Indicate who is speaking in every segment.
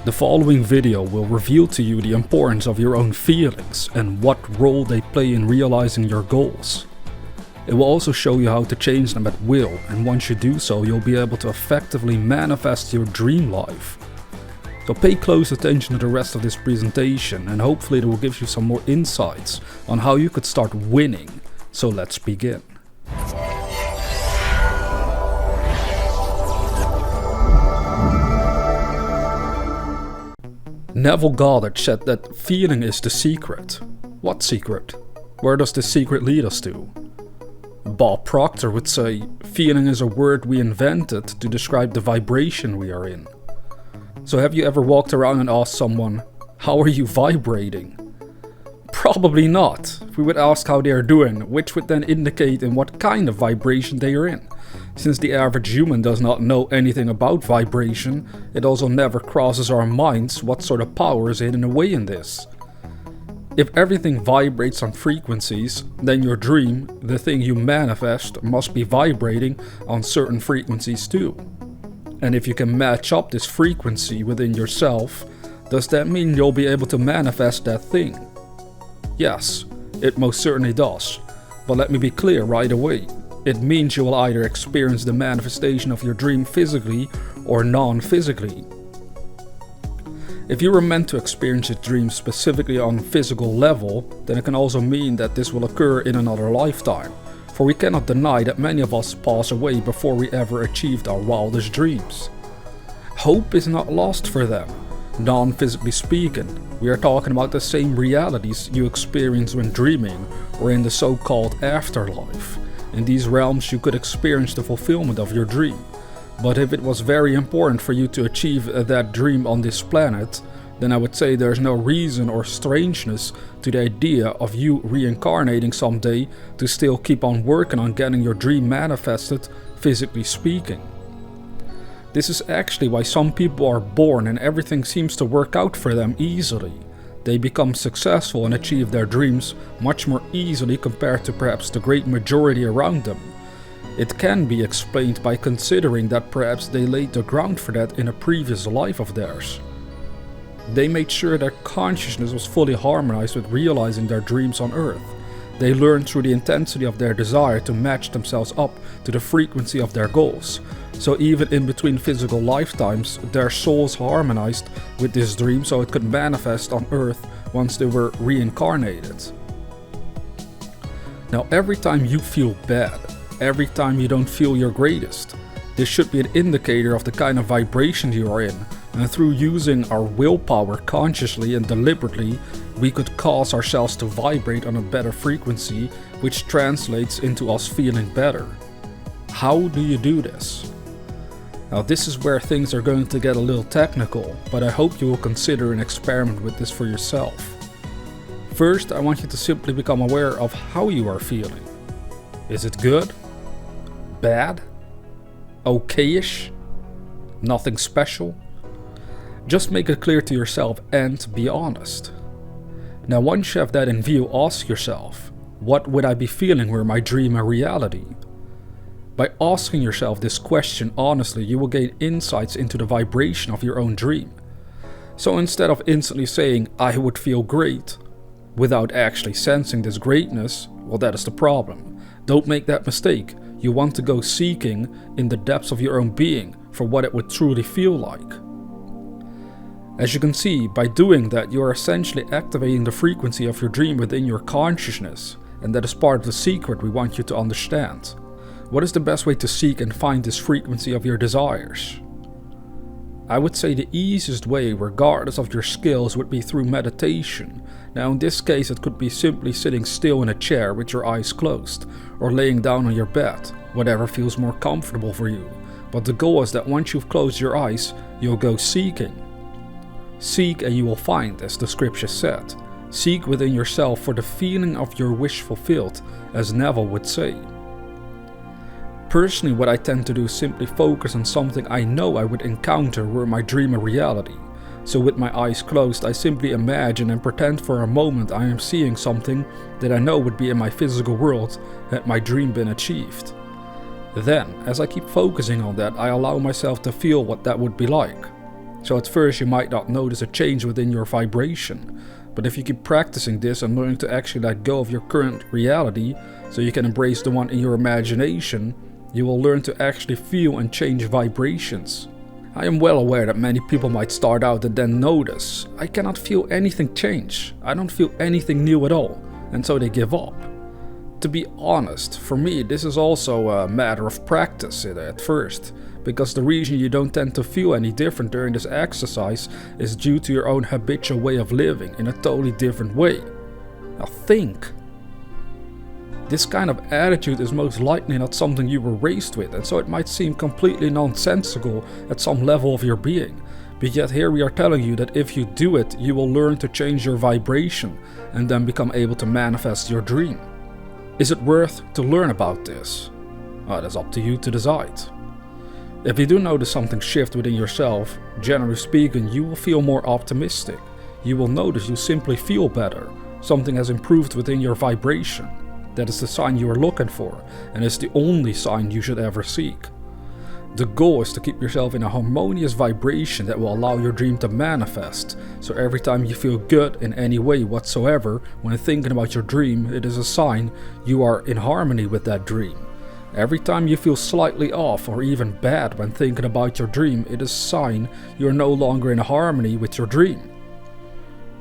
Speaker 1: The following video will reveal to you the importance of your own feelings and what role they play in realizing your goals. It will also show you how to change them at will, and once you do so, you'll be able to effectively manifest your dream life. So pay close attention to the rest of this presentation, and hopefully it will give you some more insights on how you could start winning. So let's begin. Neville Goddard said that feeling is the secret. What secret? Where does this secret lead us to? Bob Proctor would say, feeling is a word we invented to describe the vibration we are in. So have you ever walked around and asked someone, how are you vibrating? Probably not. We would ask how they are doing, which would then indicate in what kind of vibration they are in. Since the average human does not know anything about vibration, it also never crosses our minds what sort of power is hidden away in this. If everything vibrates on frequencies, then your dream, the thing you manifest, must be vibrating on certain frequencies too. And if you can match up this frequency within yourself, does that mean you'll be able to manifest that thing? Yes, it most certainly does. But let me be clear right away. It means you will either experience the manifestation of your dream physically or non-physically. If you were meant to experience a dream specifically on a physical level, then it can also mean that this will occur in another lifetime. For we cannot deny that many of us pass away before we ever achieved our wildest dreams. Hope is not lost for them. Non-physically speaking, we are talking about the same realities you experience when dreaming or in the so-called afterlife. In these realms you could experience the fulfillment of your dream. But if it was very important for you to achieve that dream on this planet, then I would say there's no reason or strangeness to the idea of you reincarnating someday to still keep on working on getting your dream manifested, physically speaking. This is actually why some people are born and everything seems to work out for them easily. They become successful and achieve their dreams much more easily compared to perhaps the great majority around them. It can be explained by considering that perhaps they laid the ground for that in a previous life of theirs. They made sure their consciousness was fully harmonized with realizing their dreams on Earth. They learned through the intensity of their desire to match themselves up to the frequency of their goals. So even in between physical lifetimes, their souls harmonized with this dream so it could manifest on Earth once they were reincarnated. Now every time you feel bad, every time you don't feel your greatest, this should be an indicator of the kind of vibration you are in, and through using our willpower consciously and deliberately, we could cause ourselves to vibrate on a better frequency, which translates into us feeling better. How do you do this? Now this is where things are going to get a little technical, but I hope you will consider an experiment with this for yourself. First, I want you to simply become aware of how you are feeling. Is it good? Bad? Okay-ish? Nothing special? Just make it clear to yourself and be honest. Now once you have that in view, ask yourself, what would I be feeling were my dream a reality? By asking yourself this question honestly, you will gain insights into the vibration of your own dream. So instead of instantly saying, I would feel great, without actually sensing this greatness, well, that is the problem. Don't make that mistake. You want to go seeking in the depths of your own being for what it would truly feel like. As you can see, by doing that, you are essentially activating the frequency of your dream within your consciousness, and that is part of the secret we want you to understand. What is the best way to seek and find this frequency of your desires? I would say the easiest way, regardless of your skills, would be through meditation. Now in this case it could be simply sitting still in a chair with your eyes closed, or laying down on your bed, whatever feels more comfortable for you. But the goal is that once you've closed your eyes, you'll go seeking. Seek and you will find, as the scripture said. Seek within yourself for the feeling of your wish fulfilled, as Neville would say. Personally, what I tend to do is simply focus on something I know I would encounter were my dream a reality. So with my eyes closed, I simply imagine and pretend for a moment I am seeing something that I know would be in my physical world had my dream been achieved. Then, as I keep focusing on that, I allow myself to feel what that would be like. So at first you might not notice a change within your vibration, but if you keep practicing this and learning to actually let go of your current reality so you can embrace the one in your imagination, you will learn to actually feel and change vibrations. I am well aware that many people might start out and then notice, I cannot feel anything change, I don't feel anything new at all, and so they give up. To be honest, for me this is also a matter of practice at first, because the reason you don't tend to feel any different during this exercise is due to your own habitual way of living in a totally different way. Now think. This kind of attitude is most likely not something you were raised with, and so it might seem completely nonsensical at some level of your being. But yet here we are telling you that if you do it, you will learn to change your vibration and then become able to manifest your dream. Is it worth to learn about this? Well, that's up to you to decide. If you do notice something shift within yourself, generally speaking, you will feel more optimistic. You will notice you simply feel better. Something has improved within your vibration. That is the sign you are looking for, and it's the only sign you should ever seek. The goal is to keep yourself in a harmonious vibration that will allow your dream to manifest. So every time you feel good in any way whatsoever when thinking about your dream, it is a sign you are in harmony with that dream. Every time you feel slightly off or even bad when thinking about your dream, it is a sign you are no longer in harmony with your dream.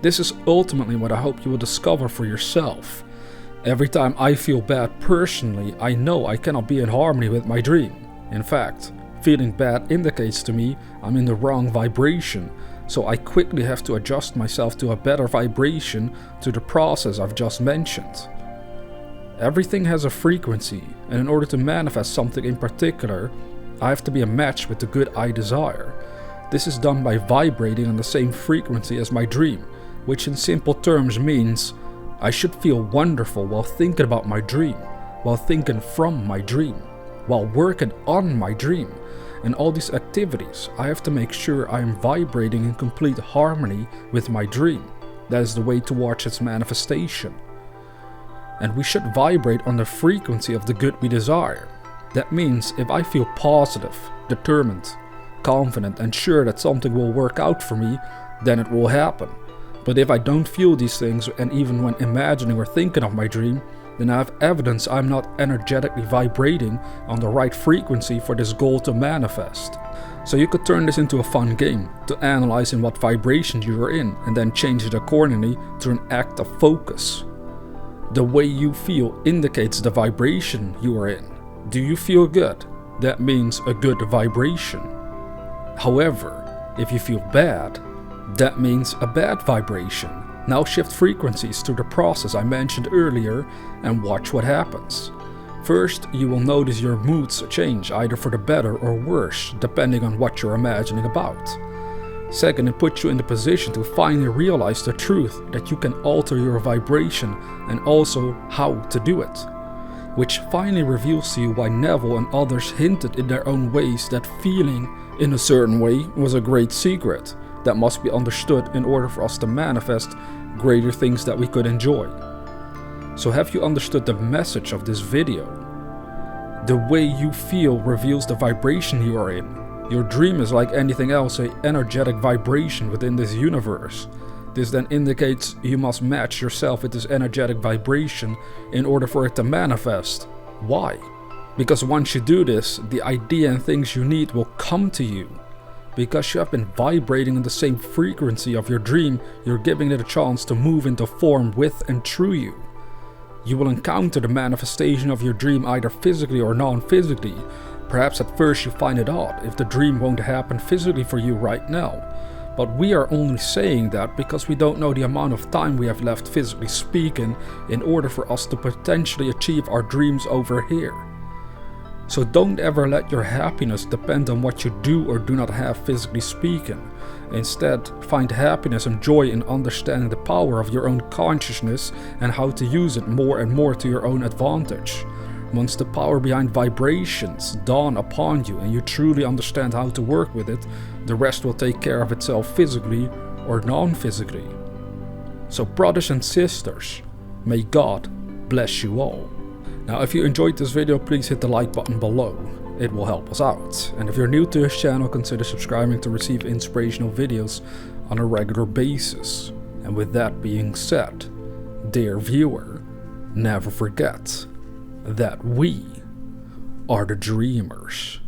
Speaker 1: This is ultimately what I hope you will discover for yourself. Every time I feel bad personally, I know I cannot be in harmony with my dream. In fact, feeling bad indicates to me I'm in the wrong vibration, so I quickly have to adjust myself to a better vibration to the process I've just mentioned. Everything has a frequency, and in order to manifest something in particular, I have to be a match with the good I desire. This is done by vibrating on the same frequency as my dream, which in simple terms means I should feel wonderful while thinking about my dream, while thinking from my dream, while working on my dream. In all these activities, I have to make sure I am vibrating in complete harmony with my dream. That is the way towards its manifestation. And we should vibrate on the frequency of the good we desire. That means if I feel positive, determined, confident and sure that something will work out for me, then it will happen. But if I don't feel these things, and even when imagining or thinking of my dream, then I have evidence I'm not energetically vibrating on the right frequency for this goal to manifest. So you could turn this into a fun game, to analyze in what vibration you are in and then change it accordingly through an act of focus. The way you feel indicates the vibration you are in. Do you feel good? That means a good vibration. However, if you feel bad, that means a bad vibration. Now shift frequencies through the process I mentioned earlier and watch what happens. First, you will notice your moods change either for the better or worse, depending on what you're imagining about. Second, it puts you in the position to finally realize the truth that you can alter your vibration and also how to do it. Which finally reveals to you why Neville and others hinted in their own ways that feeling in a certain way was a great secret that must be understood in order for us to manifest greater things that we could enjoy. So have you understood the message of this video? The way you feel reveals the vibration you are in. Your dream is like anything else, an energetic vibration within this universe. This then indicates you must match yourself with this energetic vibration in order for it to manifest. Why? Because once you do this, the idea and things you need will come to you. Because you have been vibrating on the same frequency of your dream, you're giving it a chance to move into form with and through you. You will encounter the manifestation of your dream either physically or non-physically. Perhaps at first you find it odd if the dream won't happen physically for you right now. But we are only saying that because we don't know the amount of time we have left physically speaking in order for us to potentially achieve our dreams over here. So don't ever let your happiness depend on what you do or do not have physically speaking. Instead, find happiness and joy in understanding the power of your own consciousness and how to use it more and more to your own advantage. Once the power behind vibrations dawn upon you and you truly understand how to work with it, the rest will take care of itself physically or non-physically. So brothers and sisters, may God bless you all. Now if you enjoyed this video, please hit the like button below. It will help us out. And if you're new to this channel, consider subscribing to receive inspirational videos on a regular basis. And with that being said, dear viewer, never forget that we are the dreamers.